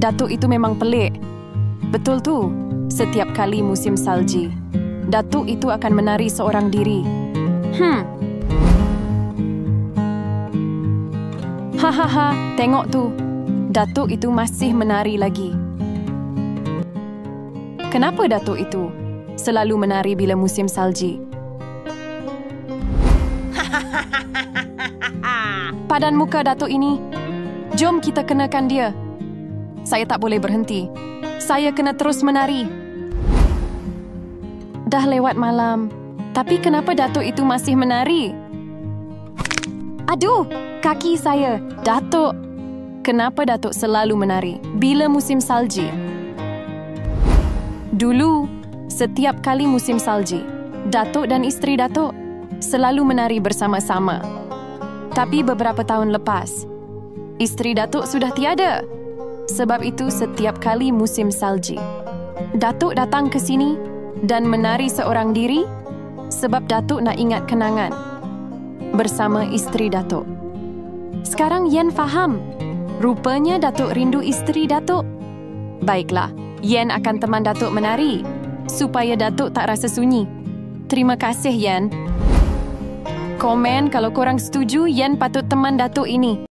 Datuk itu memang pelik. Betul tu, setiap kali musim salji, Datuk itu akan menari seorang diri. Hahaha, tengok tu. Datuk itu masih menari lagi. Kenapa Datuk itu selalu menari bila musim salji? Padan muka Datuk ini. Jom kita kenakan dia. Saya tak boleh berhenti. Saya kena terus menari. Dah lewat malam. Tapi kenapa Datuk itu masih menari? Aduh, kaki saya. Datuk. Kenapa Datuk selalu menari bila musim salji? Dulu, setiap kali musim salji, Datuk dan isteri Datuk selalu menari bersama-sama. Tapi beberapa tahun lepas, isteri Datuk sudah tiada. Sebab itu setiap kali musim salji, Datuk datang ke sini dan menari seorang diri sebab Datuk nak ingat kenangan bersama isteri Datuk. Sekarang Yen faham. Rupanya Datuk rindu isteri Datuk. Baiklah, Yen akan teman Datuk menari supaya Datuk tak rasa sunyi. Terima kasih, Yen. Komen kalau korang setuju Yen patut teman Datuk ini.